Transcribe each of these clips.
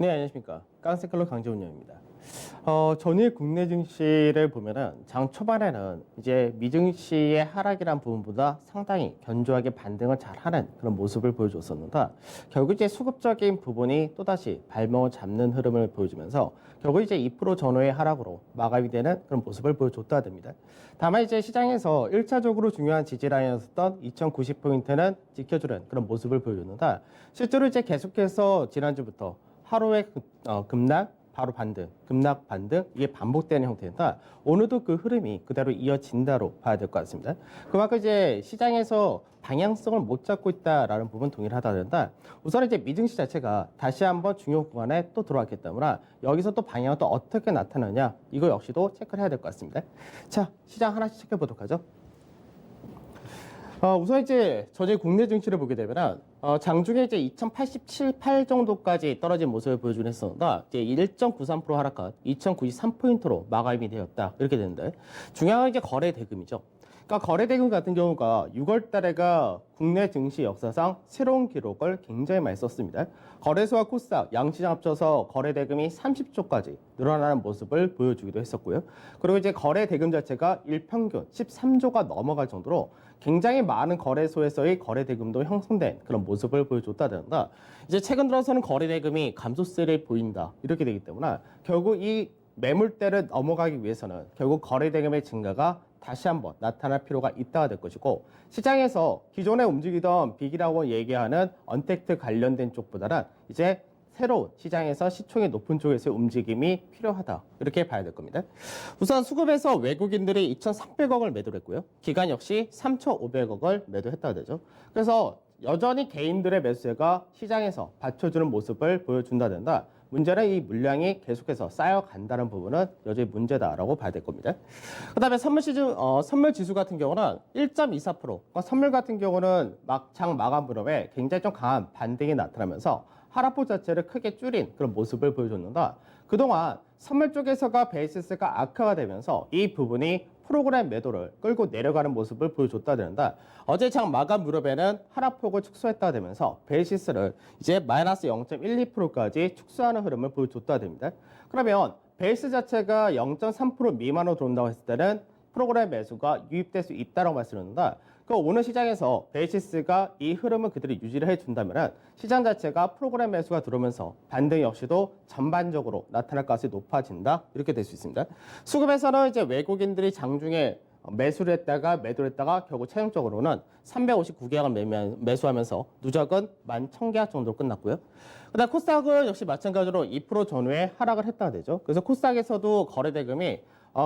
네, 안녕하십니까. 깡세클로 강재훈입니다. 전일 국내 증시를 보면은 장 초반에는 이제 미증시의 하락이란 부분보다 상당히 견조하게 반등을 잘하는 그런 모습을 보여줬었는데 결국 이제 수급적인 부분이 또다시 발목을 잡는 흐름을 보여주면서 결국 이제 2% 전후의 하락으로 마감이 되는 그런 모습을 보여줬다 됩니다. 다만 이제 시장에서 1차적으로 중요한 지지라인이었던 2090포인트는 지켜주는 그런 모습을 보여줬는데 실제로 이제 계속해서 지난주부터 하루의 급락, 바로 반등, 급락, 반등 이게 반복되는 형태인데 오늘도 그 흐름이 그대로 이어진다로 봐야 될 것 같습니다. 그만큼 이제 시장에서 방향성을 못 잡고 있다라는 부분 동일하다는데 우선 이제 미증시 자체가 다시 한번 중요 구간에 또 들어왔기 때문에 여기서 또 방향은 또 어떻게 나타나냐 이거 역시도 체크를 해야 될 것 같습니다. 자, 시장 하나씩 체크해 보도록 하죠. 우선 이제 전일 국내 증시를 보게 되면 장중에 이제 2087, 8 정도까지 떨어진 모습을 보여주긴 했었는데 이제 1.93% 하락한 2093포인트로 마감이 되었다 이렇게 되는데 중요한 건 이제 거래 대금이죠. 그러니까 거래 대금 같은 경우가 6월 달에가 국내 증시 역사상 새로운 기록을 굉장히 많이 썼습니다. 거래소와 코스닥, 양시장 합쳐서 거래 대금이 30조까지 늘어나는 모습을 보여주기도 했었고요. 그리고 이제 거래 대금 자체가 일평균 13조가 넘어갈 정도로 굉장히 많은 거래소에서의 거래 대금도 형성된 그런 모습을 보여줬다든가 이제 최근 들어서는 거래 대금이 감소세를 보인다 이렇게 되기 때문에 결국 이 매물대를 넘어가기 위해서는 결국 거래 대금의 증가가 다시 한번 나타날 필요가 있다가 될 것이고 시장에서 기존에 움직이던 빅이라고 얘기하는 언택트 관련된 쪽보다는 이제 새로운 시장에서 시총이 높은 쪽에서의 움직임이 필요하다 이렇게 봐야 될 겁니다. 우선 수급에서 외국인들이 2,300억을 매도를 했고요. 기관 역시 3,500억을 매도했다고 되죠. 그래서 여전히 개인들의 매수세가 시장에서 받쳐주는 모습을 보여준다든가 문제는 이 물량이 계속해서 쌓여간다는 부분은 여전히 문제다라고 봐야 될 겁니다. 그 다음에 선물 지수 같은 경우는 1.24%, 그러니까 선물 같은 경우는 장 마감 무렵에 굉장히 좀 강한 반등이 나타나면서 하락폭 자체를 크게 줄인 그런 모습을 보여줬는데 그동안 선물 쪽에서가 베이시스가 악화가 되면서 이 부분이 프로그램 매도를 끌고 내려가는 모습을 보여줬다는데 어제 장 마감 무렵에는 하락폭을 축소했다 되면서 베이시스를 이제 마이너스 0.12%까지 축소하는 흐름을 보여줬다 됩니다. 그러면 베이스 자체가 0.3% 미만으로 들어온다고 했을 때는 프로그램 매수가 유입될 수 있다고 말씀드렸는데 그 오늘 시장에서 베이시스가 이 흐름을 그대로 유지를 해준다면 시장 자체가 프로그램 매수가 들어오면서 반등 역시도 전반적으로 나타날 가능성이 높아진다 이렇게 될 수 있습니다. 수급에서는 이제 외국인들이 장중에 매수를 했다가 매도를 했다가 결국 최종적으로는 359계약을 매수하면서 누적은 11,000계약 정도로 끝났고요. 그다음 코스닥은 역시 마찬가지로 2% 전후에 하락을 했다가 되죠. 그래서 코스닥에서도 거래 대금이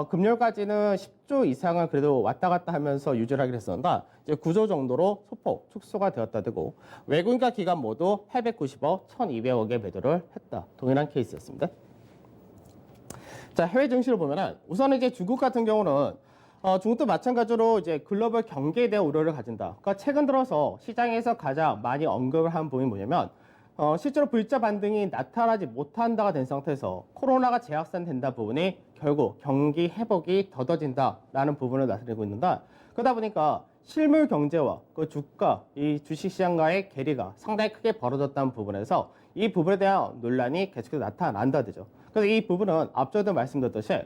금요일까지는 10조 이상은 그래도 왔다 갔다 하면서 유지를 하기로 했었는데 이제 9조 정도로 소폭 축소가 되었다 되고 외국인과 기관 모두 890억, 1,200억의 매도를 했다. 동일한 케이스였습니다. 자, 해외 증시를 보면은 우선 이제 중국 같은 경우는 중국도 마찬가지로 이제 글로벌 경기에 대한 우려를 가진다. 그러니까 최근 들어서 시장에서 가장 많이 언급을 한 부분이 뭐냐면 실제로 V자 반등이 나타나지 못한다가 된 상태에서 코로나가 재확산된다 부분이 결국 경기 회복이 더뎌진다라는 부분을 나타내고 있는데 그러다 보니까 실물 경제와 그 주가, 이 주식시장과의 괴리가 상당히 크게 벌어졌다는 부분에서 이 부분에 대한 논란이 계속해서 나타난다 되죠. 그래서 이 부분은 앞서도 말씀드렸듯이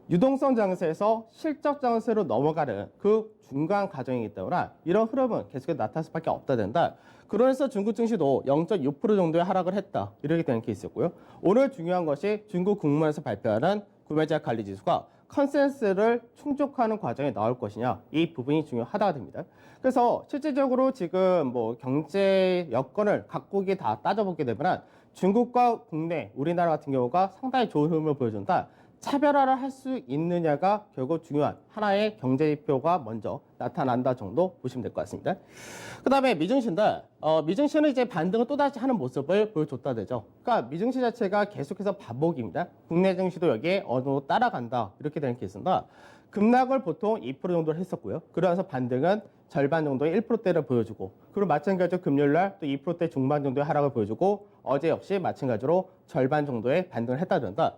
유동성 장세에서 실적 장세로 넘어가는 그 중간 과정이기 때문에 이런 흐름은 계속해서 나타날 수밖에 없다 된다. 그러면서 중국 증시도 0.6% 정도의 하락을 했다. 이렇게 되는 케이스였고요. 오늘 중요한 것이 중국 국무원에서 발표하는 구매자 관리 지수가 컨센서스를 충족하는 과정에 나올 것이냐 이 부분이 중요하다가 됩니다. 그래서 실질적으로 지금 뭐 경제 여건을 각국이 다 따져보게 되면 중국과 국내 우리나라 같은 경우가 상당히 좋은 흐름을 보여준다. 차별화를 할 수 있느냐가 결국 중요한 하나의 경제지표가 먼저 나타난다 정도 보시면 될 것 같습니다. 그 다음에 미증시인데 미증시는 이제 반등을 또다시 하는 모습을 보여줬다 되죠. 그러니까 미증시 자체가 계속해서 반복입니다. 국내 증시도 여기에 어느 정도 따라간다 이렇게 되는 케이스인데 급락을 보통 2% 정도를 했었고요. 그러면서 반등은 절반 정도의 1%대를 보여주고 그리고 마찬가지로 금요일날 또 2%대 중반 정도의 하락을 보여주고 어제 역시 마찬가지로 절반 정도의 반등을 했다든가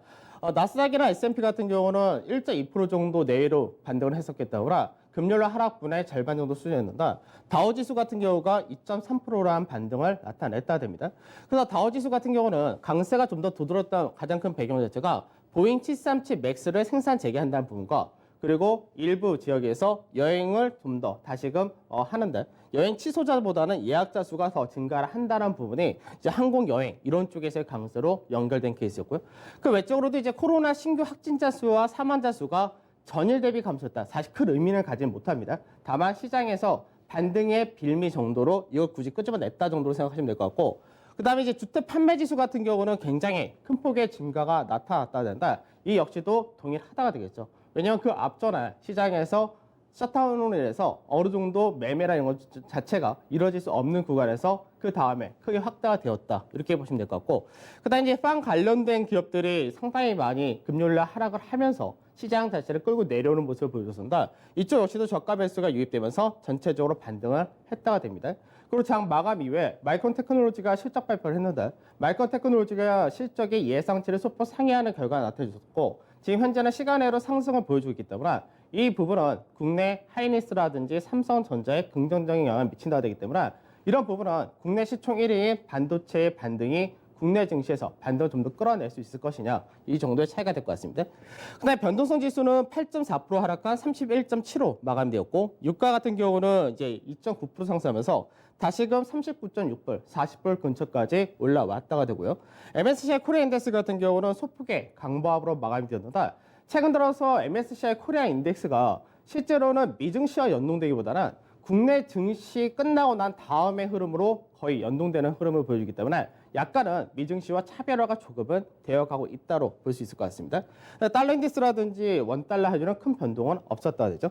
나스닥이나 S&P 같은 경우는 1.2% 정도 내외로 반등을 했었기 때문에 금요일 하락분의 절반 정도 수준이었는데 다우지수 같은 경우가 2.3%란 반등을 나타냈다 됩니다. 그래서 다우지수 같은 경우는 강세가 좀 더 두드러졌던 가장 큰 배경 자체가 보잉 737 맥스를 생산 재개한다는 부분과 그리고 일부 지역에서 여행을 좀 더 다시금 하는데 여행 취소자보다는 예약자 수가 더 증가를 한다는 부분이 이제 항공 여행 이런 쪽에서의 강세로 연결된 케이스였고요. 그 외적으로도 이제 코로나 신규 확진자 수와 사망자 수가 전일 대비 감소했다. 사실 큰 의미는 가지는 못합니다. 다만 시장에서 반등의 빌미 정도로 이걸 굳이 끄집어냈다 정도로 생각하시면 될 것 같고 그 다음에 이제 주택 판매 지수 같은 경우는 굉장히 큰 폭의 증가가 나타났다 된다. 이 역시도 동일하다가 되겠죠. 왜냐하면 그 앞전에 시장에서 셧다운으로 인해서 어느 정도 매매나 이런 것 자체가 이루어질 수 없는 구간에서 그 다음에 크게 확대가 되었다. 이렇게 보시면 될 것 같고 그 다음에 이제 빵 관련된 기업들이 상당히 많이 금요일날 하락을 하면서 시장 자체를 끌고 내려오는 모습을 보여줬습니다. 이쪽 역시도 저가 매수가 유입되면서 전체적으로 반등을 했다가 됩니다. 그리고 장 마감 이후에 마이크론 테크놀로지가 실적 발표를 했는데 마이크론 테크놀로지가 실적의 예상치를 소폭 상회하는 결과가 나타났고 지금 현재는 시간외로 상승을 보여주고 있기 때문에 이 부분은 국내 하이닉스라든지 삼성전자에 긍정적인 영향을 미친다고 되기 때문에 이런 부분은 국내 시총 1위인 반도체의 반등이 국내 증시에서 반등을 좀 더 끌어낼 수 있을 것이냐 이 정도의 차이가 될 것 같습니다. 그다음에 변동성 지수는 8.4% 하락한 31.75 마감되었고 유가 같은 경우는 이제 2.9% 상승하면서 다시금 39.6불, 40불 근처까지 올라왔다가 되고요. MSCI 코리아 인덱스 같은 경우는 소폭의 강보합으로 마감이 되었는데 최근 들어서 MSCI 코리아 인덱스가 실제로는 미증시와 연동되기보다는 국내 증시 끝나고 난 다음의 흐름으로 거의 연동되는 흐름을 보여주기 때문에 약간은 미증시와 차별화가 조금은 되어가고 있다로 볼 수 있을 것 같습니다. 달러 인덱스라든지 원달러 하주는 큰 변동은 없었다 되죠.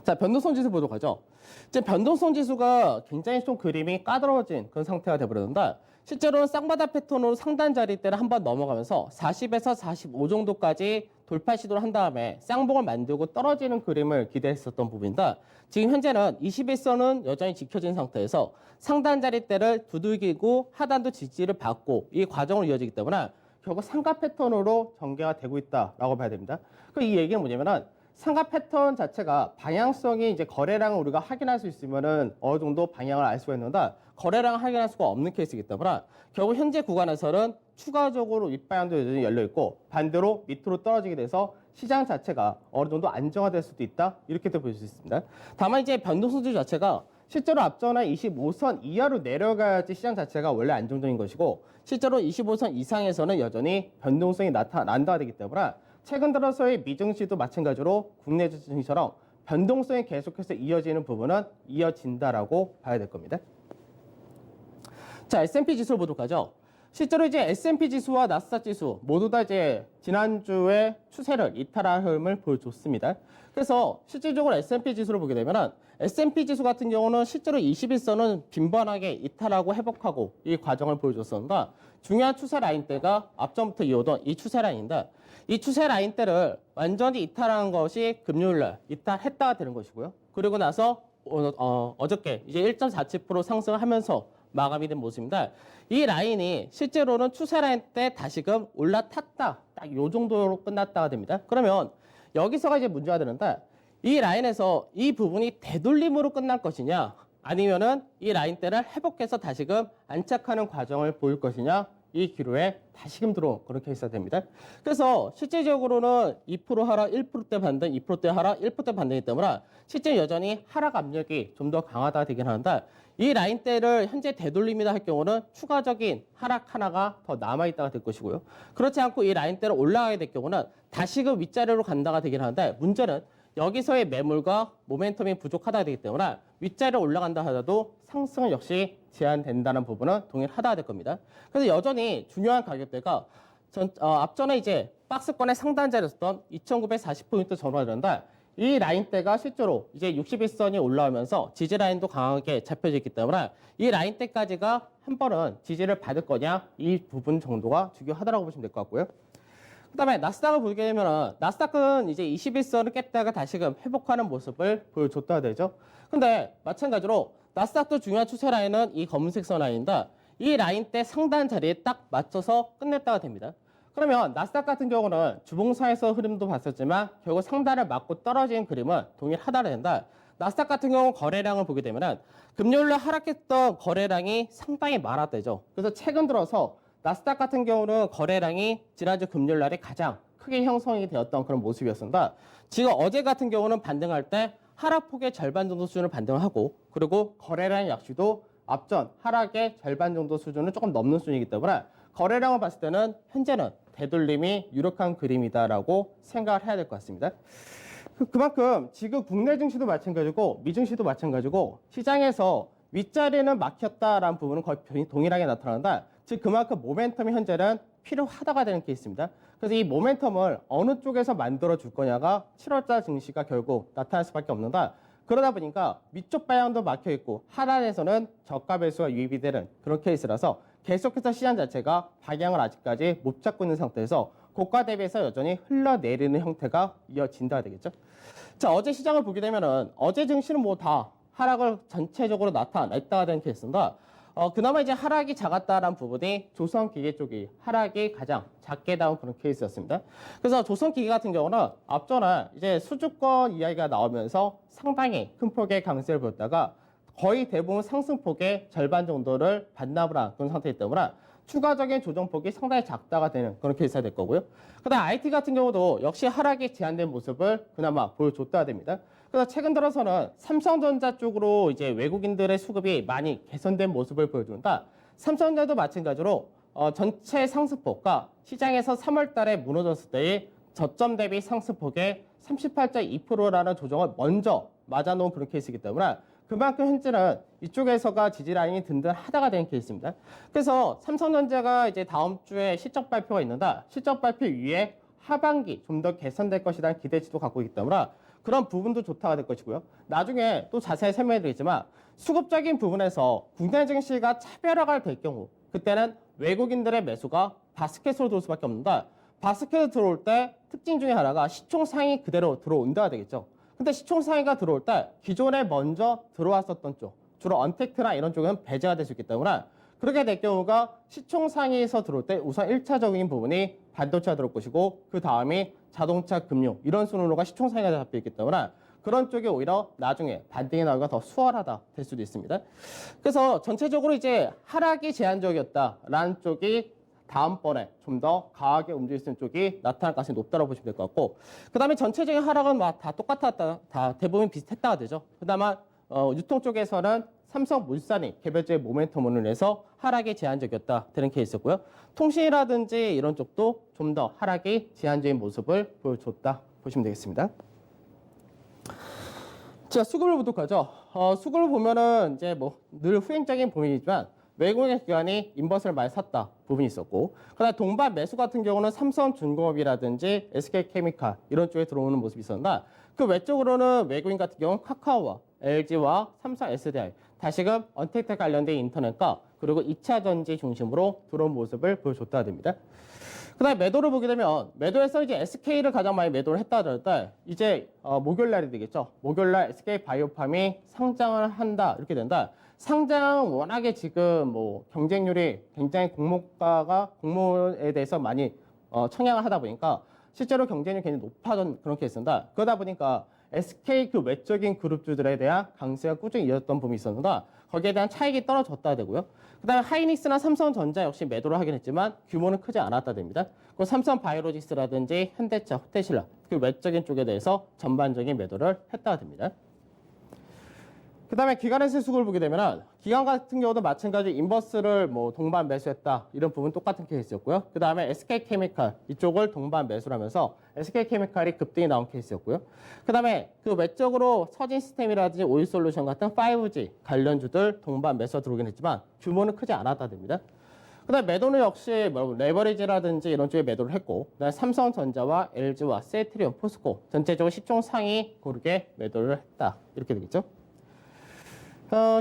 자, 변동성 지수 보도록 하죠. 이제 변동성 지수가 굉장히 좀 그림이 까다로워진 그런 상태가 되어버렸는데 실제로는 쌍바닥 패턴으로 상단 자리대를 한번 넘어가면서 40에서 45 정도까지 돌파 시도를 한 다음에 쌍봉을 만들고 떨어지는 그림을 기대했었던 부분인데 지금 현재는 21선은 여전히 지켜진 상태에서 상단 자리대를 두들기고 하단도 지지를 받고 이 과정으로 이어지기 때문에 결국 삼각 패턴으로 전개가 되고 있다라고 봐야 됩니다. 이 얘기는 뭐냐면은 삼각 패턴 자체가 방향성이 이제 거래량을 우리가 확인할 수 있으면은 어느 정도 방향을 알 수가 있는데 거래량을 확인할 수가 없는 케이스이기 때문에 결국 현재 구간에서는 추가적으로 윗방향도 여전히 열려 있고 반대로 밑으로 떨어지게 돼서 시장 자체가 어느 정도 안정화될 수도 있다 이렇게도 볼 수 있습니다. 다만 이제 변동성 지수 자체가 실제로 앞전에 25선 이하로 내려가야지 시장 자체가 원래 안정적인 것이고 실제로 25선 이상에서는 여전히 변동성이 나타난다 되기 때문에 최근 들어서의 미증시도 마찬가지로 국내 증시처럼 변동성이 계속해서 이어지는 부분은 이어진다라고 봐야 될 겁니다. 자, S&P 지수를 보도록 하죠. 실제로 이제 S&P 지수와 나스닥 지수 모두 다 이제 지난주에 추세를 이탈한 흐름을 보여줬습니다. 그래서 실질적으로 S&P 지수를 보게 되면은 S&P 지수 같은 경우는 실제로 21선은 빈번하게 이탈하고 회복하고 이 과정을 보여줬었는데 중요한 추세 라인대가 앞전부터 이어오던 이 추세 라인인데 이 추세 라인대를 완전히 이탈한 것이 금요일날 이탈했다가 되는 것이고요. 그리고 나서 어저께 이제 1.47% 상승을 하면서 마감이 된 모습입니다. 이 라인이 실제로는 추세 라인 때 다시금 올라탔다. 딱 요 정도로 끝났다가 됩니다. 그러면 여기서가 이제 문제가 되는데 이 라인에서 이 부분이 되돌림으로 끝날 것이냐 아니면은 이 라인대를 회복해서 다시금 안착하는 과정을 보일 것이냐 이 기로에 다시금 들어온 그런 케이스가 됩니다. 그래서 실질적으로는 2% 하락, 1%대 반등, 2%대 하락, 1%대 반등이기 때문에 실제 여전히 하락 압력이 좀 더 강하다 되긴 하는데 이 라인대를 현재 되돌림이다 할 경우는 추가적인 하락 하나가 더 남아있다가 될 것이고요. 그렇지 않고 이 라인대를 올라가게 될 경우는 다시금 윗자리로 간다가 되긴 하는데 문제는 여기서의 매물과 모멘텀이 부족하다 되기 때문에 윗자리로 올라간다 하더라도 상승은 역시 제한된다는 부분은 동일하다 될 겁니다. 그래서 여전히 중요한 가격대가 앞전에 이제 박스권의 상단 자리였던 2,940포인트 전후가 되는데 이 라인대가 실제로 이제 61선이 올라오면서 지지 라인도 강하게 잡혀졌기 때문에 이 라인대까지가 한 번은 지지를 받을 거냐 이 부분 정도가 중요하다고 보시면 될 것 같고요. 그 다음에 나스닥을 보게 되면 나스닥은 이제 21선을 깼다가 다시금 회복하는 모습을 보여줬다 되죠. 근데 마찬가지로 나스닥도 중요한 추세 라인은 이 검은색 선 라인인데 이 라인대 상단 자리에 딱 맞춰서 끝냈다가 됩니다. 그러면 나스닥 같은 경우는 주봉사에서 흐름도 봤었지만 결국 상단을 맞고 떨어진 그림은 동일하다는 된다. 나스닥 같은 경우 거래량을 보게 되면은 금요일에 하락했던 거래량이 상당히 많았대죠. 그래서 최근 들어서 나스닥 같은 경우는 거래량이 지난주 금요일 날이 가장 크게 형성이 되었던 그런 모습이었습니다. 지금 어제 같은 경우는 반등할 때 하락폭의 절반 정도 수준을 반등하고 그리고 거래량 역시도 앞전 하락의 절반 정도 수준을 조금 넘는 수준이기 때문에 거래량을 봤을 때는 현재는 되돌림이 유력한 그림이다라고 생각을 해야 될 것 같습니다. 그만큼 지금 국내 증시도 마찬가지고 미증시도 마찬가지고 시장에서 윗자리는 막혔다라는 부분은 거의 동일하게 나타난다. 즉 그만큼 모멘텀이 현재는 필요하다가 되는 케이스입니다. 그래서 이 모멘텀을 어느 쪽에서 만들어 줄 거냐가 7월달 증시가 결국 나타날 수밖에 없는다. 그러다 보니까 위쪽 방향도 막혀 있고 하단에서는 저가 배수가 유입이 되는 그런 케이스라서 계속해서 시장 자체가 방향을 아직까지 못 잡고 있는 상태에서 고가 대비해서 여전히 흘러내리는 형태가 이어진다 되겠죠. 자, 어제 시장을 보게 되면은 어제 증시는 뭐 다 하락을 전체적으로 나타냈다가 된 케이스입니다. 그나마 이제 하락이 작았다라는 부분이 조선기계 쪽이 하락이 가장 작게 나온 그런 케이스였습니다. 그래서 조선기계 같은 경우는 앞전에 이제 수주권 이야기가 나오면서 상당히 큰 폭의 강세를 보였다가 거의 대부분 상승폭의 절반 정도를 반납을 한 그런 상태이기 때문에 추가적인 조정폭이 상당히 작다가 되는 그런 케이스가 될 거고요. 그다음 IT 같은 경우도 역시 하락이 제한된 모습을 그나마 보여줬다가 됩니다. 그래서 최근 들어서는 삼성전자 쪽으로 이제 외국인들의 수급이 많이 개선된 모습을 보여준다. 삼성전자도 마찬가지로 전체 상승폭과 시장에서 3월 달에 무너졌을 때의 저점 대비 상승폭의 38.2%라는 조정을 먼저 맞아놓은 그런 케이스이기 때문에 그만큼 현재는 이쪽에서가 지지라인이 든든하다가 되는 케이스입니다. 그래서 삼성전자가 이제 다음 주에 실적 발표가 있는데 실적 발표 이후에 하반기 좀 더 개선될 것이라는 기대치도 갖고 있기 때문에 그런 부분도 좋다가 될 것이고요. 나중에 또 자세히 설명해 드리겠지만 수급적인 부분에서 국내 증시가 차별화가 될 경우 그때는 외국인들의 매수가 바스켓으로 들어올 수밖에 없는데 바스켓으로 들어올 때 특징 중에 하나가 시총 상위 그대로 들어온다가 되겠죠. 근데 시총 상위가 들어올 때 기존에 먼저 들어왔었던 쪽, 주로 언택트나 이런 쪽은 배제가 될 수 있기 때문에 그렇게 될 경우가 시총 상위에서 들어올 때 우선 1차적인 부분이 반도체가 들어올 것이고 그 다음이 자동차, 금융 이런 순으로가 시총 상위가 잡혀 있기 때문에 그런 쪽이 오히려 나중에 반등이 나오기가 더 수월하다 될 수도 있습니다. 그래서 전체적으로 이제 하락이 제한적이었다라는 쪽이 다음번에 좀 더 강하게 움직일 수 있는 쪽이 나타날 가능성이 높다고 보시면 될 것 같고 그 다음에 전체적인 하락은 다 똑같았다, 다 대부분 비슷했다가 되죠. 그 다음에 유통 쪽에서는 삼성물산이 개별적인 모멘텀을 내서 하락이 제한적이었다 되는 케이스였고요. 통신이라든지 이런 쪽도 좀 더 하락이 제한적인 모습을 보여줬다 보시면 되겠습니다. 자, 수급을 보도록 하죠. 수급을 보면은 이제 뭐 늘 후행적인 부분이지만 외국인 기관이 인버스를 많이 샀다 부분이 있었고 그다음에 동반 매수 같은 경우는 삼성중공업이라든지 SK케미칼 이런 쪽에 들어오는 모습이 있었는데 그 외적으로는 외국인 같은 경우는 카카오와 LG와 삼성 SDI 다시금 언택트 관련된 인터넷과 그리고 2차 전지 중심으로 들어온 모습을 보여줬다 됩니다. 그 다음에 매도를 보게 되면 매도에서 이제 SK를 가장 많이 매도를 했다 그럴 이제 목요일날이 되겠죠. 목요일날 SK 바이오팜이 상장을 한다 이렇게 된다. 상장은 워낙에 지금 뭐 경쟁률이 굉장히 공모에 대해서 많이 청약을 하다 보니까 실제로 경쟁률이 굉장히 높아진 그런 케이스입니다. 그러다 보니까 SK 그 외적인 그룹주들에 대한 강세가 꾸준히 이어졌던 부분이 있었는데 거기에 대한 차익이 떨어졌다 되고요. 그 다음에 하이닉스나 삼성전자 역시 매도를 하긴 했지만 규모는 크지 않았다 됩니다. 그 삼성바이오로직스라든지 현대차, 호텔신라 그 외적인 쪽에 대해서 전반적인 매도를 했다가 됩니다. 그 다음에 기관에서의 수급을 보게 되면 기관 같은 경우도 마찬가지로 인버스를 뭐 동반 매수했다 이런 부분 똑같은 케이스였고요. 그 다음에 SK케미칼 이쪽을 동반 매수를 하면서 SK케미칼이 급등이 나온 케이스였고요. 그 다음에 그 외적으로 서진시스템이라든지 오일솔루션 같은 5G 관련주들 동반 매수가 들어오긴 했지만 규모는 크지 않았다 됩니다. 그 다음에 매도는 역시 뭐 레버리지라든지 이런 쪽에 매도를 했고 그다음에 삼성전자와 LG와 세트리온, 포스코 전체적으로 시총 상위 고르게 매도를 했다 이렇게 되겠죠.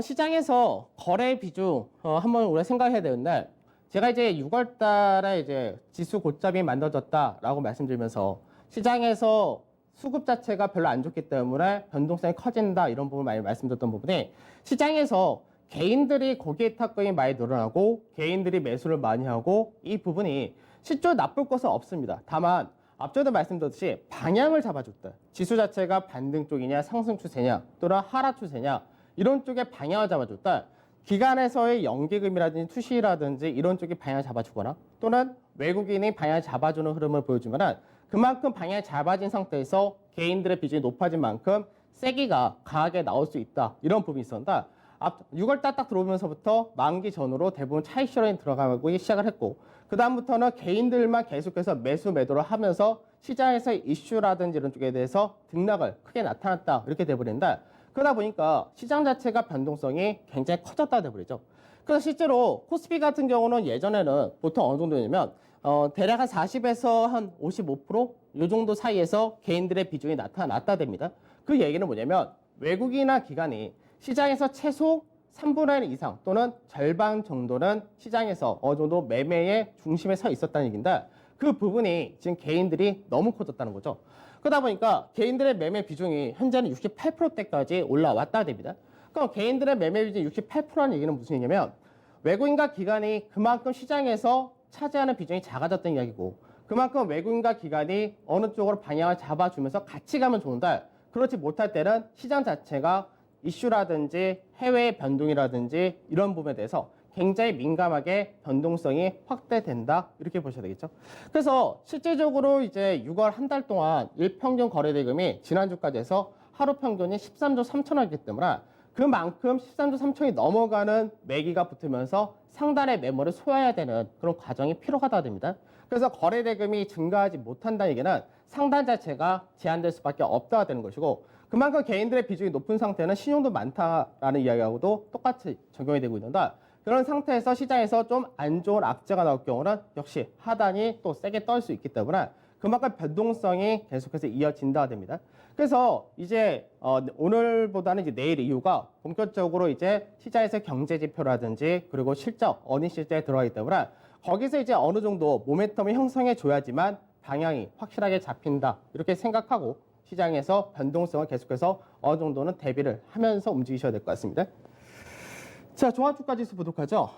시장에서 거래 비중 한번 우리가 생각해야 되는데 제가 이제 6월 달에 이제 지수 고점이 만들어졌다라고 말씀드리면서 시장에서 수급 자체가 별로 안 좋기 때문에 변동성이 커진다 이런 부분 많이 말씀드렸던 부분이 시장에서 개인들이 고객 탁금이 많이 늘어나고 개인들이 매수를 많이 하고 이 부분이 실제로 나쁠 것은 없습니다. 다만 앞전에 말씀드렸듯이 방향을 잡아줬다. 지수 자체가 반등 쪽이냐 상승 추세냐 또는 하락 추세냐 이런 쪽에 방향을 잡아줬다. 기관에서의 연기금이라든지 투시라든지 이런 쪽에 방향을 잡아주거나 또는 외국인이 방향을 잡아주는 흐름을 보여주면 그만큼 방향이 잡아진 상태에서 개인들의 비중이 높아진 만큼 세기가 강하게 나올 수 있다. 이런 부분이 있었다. 6월달 딱 들어오면서부터 만기 전후로 대부분 차익 실현이 들어가고 시작을 했고 그 다음부터는 개인들만 계속해서 매수 매도를 하면서 시장에서의 이슈라든지 이런 쪽에 대해서 등락을 크게 나타났다. 이렇게 돼버린다. 그러다 보니까 시장 자체가 변동성이 굉장히 커졌다 돼버리죠. 그래서 실제로 코스피 같은 경우는 예전에는 보통 어느 정도냐면 대략 한 40에서 한 55%이 정도 사이에서 개인들의 비중이 나타났다 됩니다. 그 얘기는 뭐냐면 외국인이나 기관이 시장에서 최소 3분의 1 이상 또는 절반 정도는 시장에서 어느 정도 매매의 중심에 서 있었다는 얘기인데 그 부분이 지금 개인들이 너무 커졌다는 거죠. 그러다 보니까 개인들의 매매 비중이 현재는 68%대까지 올라왔다 됩니다. 그럼 개인들의 매매 비중이 68%라는 얘기는 무슨 얘기냐면 외국인과 기관이 그만큼 시장에서 차지하는 비중이 작아졌다는 이야기고 그만큼 외국인과 기관이 어느 쪽으로 방향을 잡아주면서 같이 가면 좋은데 그렇지 못할 때는 시장 자체가 이슈라든지 해외의 변동이라든지 이런 부분에 대해서 굉장히 민감하게 변동성이 확대된다 이렇게 보셔야 되겠죠. 그래서 실질적으로 이제 6월 한 달 동안 일평균 거래대금이 지난주까지 해서 하루 평균이 13조 3천억이기 때문에 그만큼 13조 3천이 넘어가는 매기가 붙으면서 상단의 매물을 소화해야 되는 그런 과정이 필요하다 됩니다. 그래서 거래대금이 증가하지 못한다는 얘기는 상단 자체가 제한될 수밖에 없다가 되는 것이고 그만큼 개인들의 비중이 높은 상태는 신용도 많다라는 이야기하고도 똑같이 적용이 되고 있는데 그런 상태에서 시장에서 좀 안 좋은 악재가 나올 경우는 역시 하단이 또 세게 떨 수 있기 때문에 그만큼 변동성이 계속해서 이어진다가 됩니다. 그래서 이제 오늘보다는 이제 내일 이후가 본격적으로 이제 시장에서 경제 지표라든지 그리고 실적, 어닝 실적에 들어가기 때문에 거기서 이제 어느 정도 모멘텀을 형성해 줘야지만 방향이 확실하게 잡힌다 이렇게 생각하고 시장에서 변동성을 계속해서 어느 정도는 대비를 하면서 움직이셔야 될 것 같습니다. 자, 종합주가지수 보도록 하죠.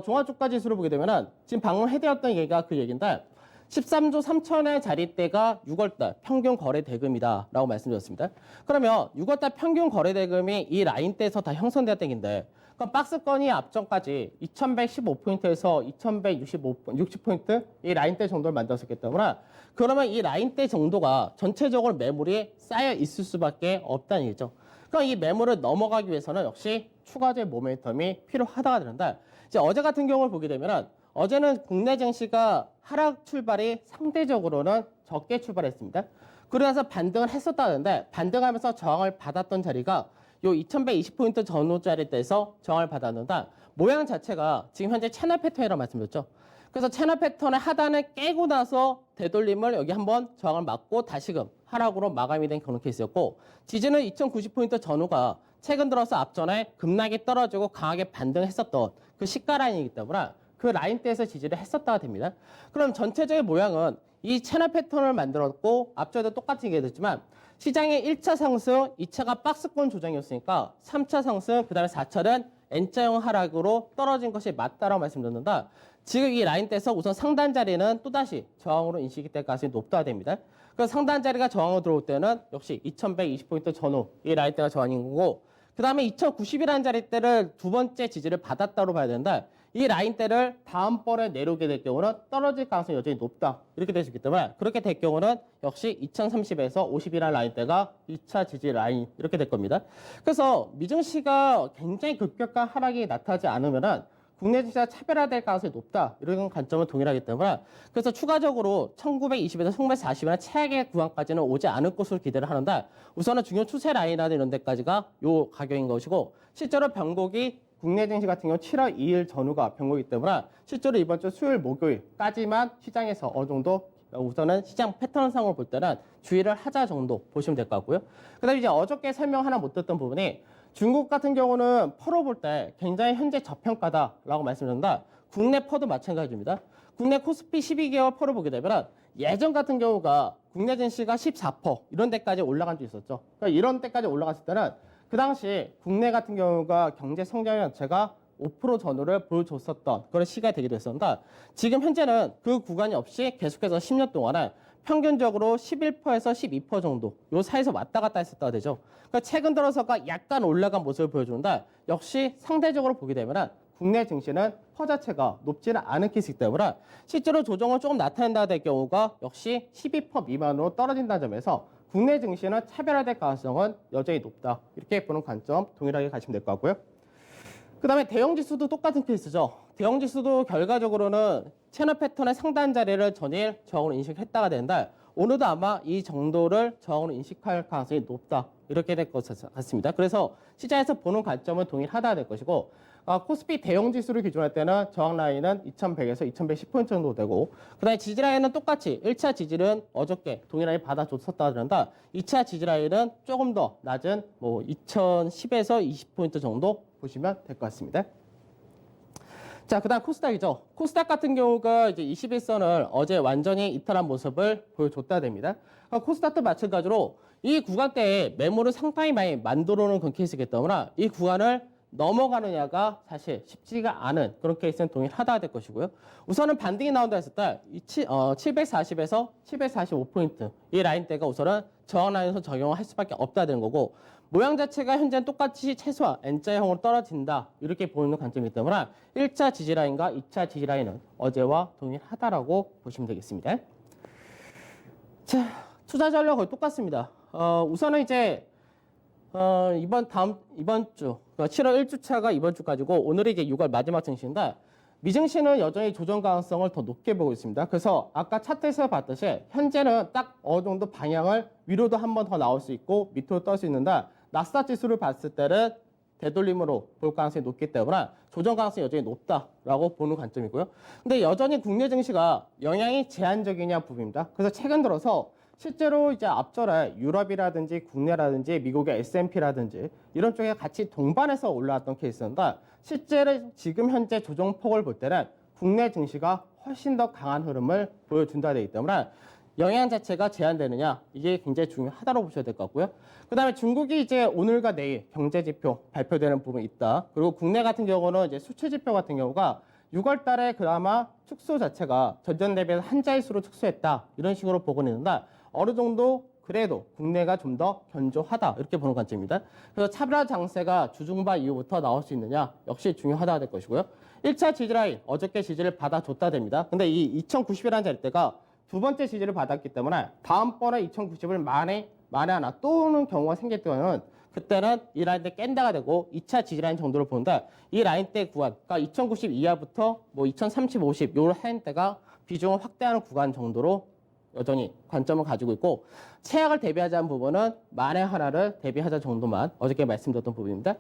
종합주가지수를 보게 되면은 지금 방금 해드렸던 얘기가 그 얘기인데 13조 3천의 자릿대가 6월달 평균 거래 대금이다 라고 말씀드렸습니다. 그러면 6월달 평균 거래 대금이 이 라인대에서 다 형성되었던 얘기인데 그럼 박스권이 앞전까지 2115포인트에서 2160포인트 이 라인대 정도를 만들었기 때문에 그러면 이 라인대 정도가 전체적으로 매물이 쌓여 있을 수밖에 없다는 얘기죠. 그럼 이 매물을 넘어가기 위해서는 역시 추가적인 모멘텀이 필요하다가 되는데 이제 어제 같은 경우를 보게 되면은 어제는 국내 증시가 하락 출발이 상대적으로는 적게 출발했습니다. 그러면서 반등을 했었다는데 반등하면서 저항을 받았던 자리가 요 2120포인트 전후짜리대에서 저항을 받았는데 모양 자체가 지금 현재 채널 패턴이라고 말씀드렸죠. 그래서 채널 패턴의 하단을 깨고 나서 되돌림을 여기 한번 저항을 맞고 다시금 하락으로 마감이 된 그런 케이스였고 지지는 2090포인트 전후가 최근 들어서 앞전에 급락이 떨어지고 강하게 반등했었던 그 시가 라인이기 때문에 그 라인대에서 지지를 했었다가 됩니다. 그럼 전체적인 모양은 이 채널 패턴을 만들었고 앞전에도 똑같은 얘기했지만 시장의 1차 상승, 2차가 박스권 조정이었으니까 3차 상승, 그 다음에 4차는 N자형 하락으로 떨어진 것이 맞다라고 말씀드렸는데 지금 이 라인대에서 우선 상단 자리는 또다시 저항으로 인식이 될 가능성이 높다 됩니다. 그래서 상단 자리가 저항으로 들어올 때는 역시 2120포인트 전후 이 라인대가 저항인 거고 그 다음에 2090이라는 자리대를 두 번째 지지를 받았다고 봐야 되는데 이 라인대를 다음번에 내려오게 될 경우는 떨어질 가능성이 여전히 높다 이렇게 될 수 있기 때문에 그렇게 될 경우는 역시 2030에서 50이라는 라인대가 2차 지지 라인 이렇게 될 겁니다. 그래서 미증시가 굉장히 급격한 하락이 나타나지 않으면은 국내 증시가 차별화될 가능성이 높다 이런 관점은 동일하기 때문에 그래서 추가적으로 1920에서 1940이나 최악의 구간까지는 오지 않을 것으로 기대를 하는데 우선은 중요 추세 라인이나 이런 데까지가 요 가격인 것이고 실제로 변곡이 국내 증시 같은 경우 7월 2일 전후가 변곡이기 때문에 실제로 이번 주 수요일 목요일까지만 시장에서 어느 정도 우선은 시장 패턴상으로 볼 때는 주의를 하자 정도 보시면 될 것 같고요. 그 다음에 이제 어저께 설명 하나 못 드렸던 부분이 중국 같은 경우는 퍼로 볼 때 굉장히 현재 저평가다라고 말씀드렸는데 국내 퍼도 마찬가지입니다. 국내 코스피 12개월 퍼를 보게 되면 예전 같은 경우가 국내 증시가 14% 이런 데까지 올라간 적 있었죠. 그러니까 이런 데까지 올라갔을 때는 그 당시 국내 같은 경우가 경제 성장 자체가 5% 전후를 보여줬었던 그런 시기가 되기도 했었는데 지금 현재는 그 구간이 없이 계속해서 10년 동안은 평균적으로 11%에서 12% 정도 요 사이에서 왔다 갔다 했었다가 되죠. 그러니까 최근 들어서가 약간 올라간 모습을 보여주는데 역시 상대적으로 보게 되면은 국내 증시는 퍼 자체가 높지는 않은 케이스이기 때문에 실제로 조정을 조금 나타낸다 될 경우가 역시 12% 미만으로 떨어진다는 점에서 국내 증시는 차별화될 가능성은 여전히 높다. 이렇게 보는 관점 동일하게 가시면 될 것 같고요. 그 다음에 대형지수도 똑같은 케이스죠. 대형지수도 결과적으로는 채널 패턴의 상단 자리를 전일 저항으로 인식했다가 되는데 오늘도 아마 이 정도를 저항으로 인식할 가능성이 높다. 이렇게 될 것 같습니다. 그래서 시장에서 보는 관점은 동일하다 될 것이고 코스피 대형지수를 기준할 때는 저항 라인은 2100에서 2110포인트 정도 되고 그 다음에 지지 라인은 똑같이 1차 지지는 어저께 동일하게 받아줬었다 그런다 2차 지지 라인은 조금 더 낮은 뭐 2010에서 20포인트 정도 보시면 될 것 같습니다. 자, 그 다음 코스닥이죠. 코스닥 같은 경우가 이제 21선을 어제 완전히 이탈한 모습을 보여줬다 됩니다. 코스닥도 마찬가지로 이 구간대에 매물을 상당히 많이 만들어 놓은 그런 케이스이기 때문에 이 구간을 넘어가느냐가 사실 쉽지가 않은 그런 케이스는 동일하다 될 것이고요. 우선은 반등이 나온다 했을 때 740에서 745포인트 이 라인대가 우선은 저항 라인에서 적용을 할 수밖에 없다 되는 거고 모양 자체가 현재는 똑같이 최소한 N자형으로 떨어진다 이렇게 보이는 관점이기 때문에 1차 지지라인과 2차 지지라인은 어제와 동일하다라고 보시면 되겠습니다. 자, 투자 전략 거의 똑같습니다. 우선은 이제 이번 주, 그러니까 7월 1주차가 이번 주까지고, 오늘이 이제 6월 마지막 증시인데, 미증시는 여전히 조정 가능성을 더 높게 보고 있습니다. 그래서 아까 차트에서 봤듯이, 현재는 딱 어느 정도 방향을 위로도 한 번 더 나올 수 있고, 밑으로 떨 수 있는데, 나스닥 지수를 봤을 때는 되돌림으로 볼 가능성이 높기 때문에 조정 가능성이 여전히 높다라고 보는 관점이고요. 근데 여전히 국내 증시가 영향이 제한적이냐 부분입니다. 그래서 최근 들어서 실제로 이제 앞전에 유럽이라든지 국내라든지 미국의 S&P라든지 이런 쪽에 같이 동반해서 올라왔던 케이스인데 실제로 지금 현재 조정폭을 볼 때는 국내 증시가 훨씬 더 강한 흐름을 보여준다 되기 때문에 영향 자체가 제한되느냐 이게 굉장히 중요하다고 보셔야 될 것 같고요. 그 다음에 중국이 이제 오늘과 내일 경제지표 발표되는 부분이 있다. 그리고 국내 같은 경우는 이제 수치지표 같은 경우가 6월 달에 그나마 축소 자체가 전년 대비해서 한 자릿수로 축소했다. 이런 식으로 보고는 있는데 어느 정도 그래도 국내가 좀 더 견조하다. 이렇게 보는 관점입니다. 그래서 차별화 장세가 주중반 이후부터 나올 수 있느냐 역시 중요하다 될 것이고요. 1차 지지라인 어저께 지지를 받아줬다 됩니다. 근데 이 2090이라는 자리대가 두 번째 지지를 받았기 때문에 다음번에 2090을 만에 하나 또 오는 경우가 생길 때는 그때는 이 라인대 깬다가 되고 2차 지지라인 정도를 보는데 이 라인대 구간, 그러니까 2090 이하부터 뭐 2030, 50 요 라인대가 비중을 확대하는 구간 정도로 여전히 관점을 가지고 있고 최악을 대비하자는 부분은 만에 하나를 대비하자 정도만 어저께 말씀드렸던 부분입니다.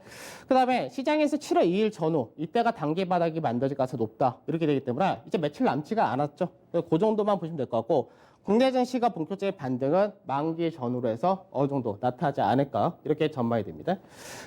그 다음에 시장에서 7월 2일 전후 이때가 단기 바닥이 만들어질 가능성이 높다 이렇게 되기 때문에 이제 며칠 남지가 않았죠. 그 정도만 보시면 될 것 같고 국내 증시가 본격적인 반등은 만기 전후로 해서 어느 정도 나타나지 않을까 이렇게 전망이 됩니다.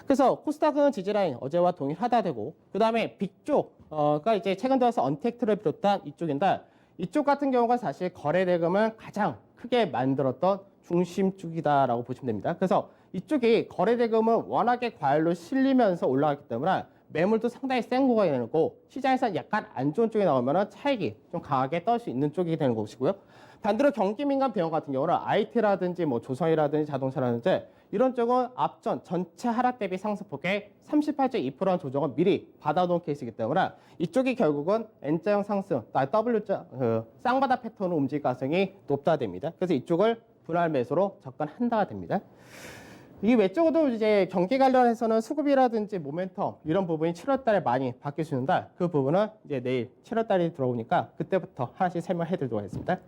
그래서 코스닥은 지지라인 어제와 동일하다 되고 그 다음에 빅쪽가 이제 최근 들어서 언택트를 비롯한 이쪽인데 이쪽 같은 경우가 사실 거래 대금을 가장 크게 만들었던 중심 쪽이다라고 보시면 됩니다. 그래서 이쪽이 거래 대금은 워낙에 과열로 실리면서 올라갔기 때문에 매물도 상당히 센 구간이 되는 거고 시장에서 약간 안 좋은 쪽이 나오면 차익이 좀 강하게 떨 수 있는 쪽이 되는 것이고요. 반대로 경기 민감 병원 같은 경우는 IT라든지 뭐 조선이라든지 자동차라든지 이런 쪽은 앞전 전체 하락 대비 상승폭의 38.2%의 조정을 미리 받아놓은 케이스이기 때문에 이쪽이 결국은 N자형 상승, W자 쌍바닥 패턴으로 움직일 가능성이 높다 됩니다. 그래서 이쪽을 분할 매수로 접근한다가 됩니다. 이 외적으로도 이제 경기 관련해서는 수급이라든지 모멘텀 이런 부분이 7월 달에 많이 바뀔 수 있는데 그 부분은 이제 내일 7월 달이 들어오니까 그때부터 하나씩 설명해 드리도록 하겠습니다.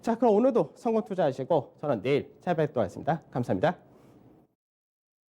자, 그럼 오늘도 성공 투자하시고 저는 내일 찾아뵙도록 하겠습니다. 감사합니다.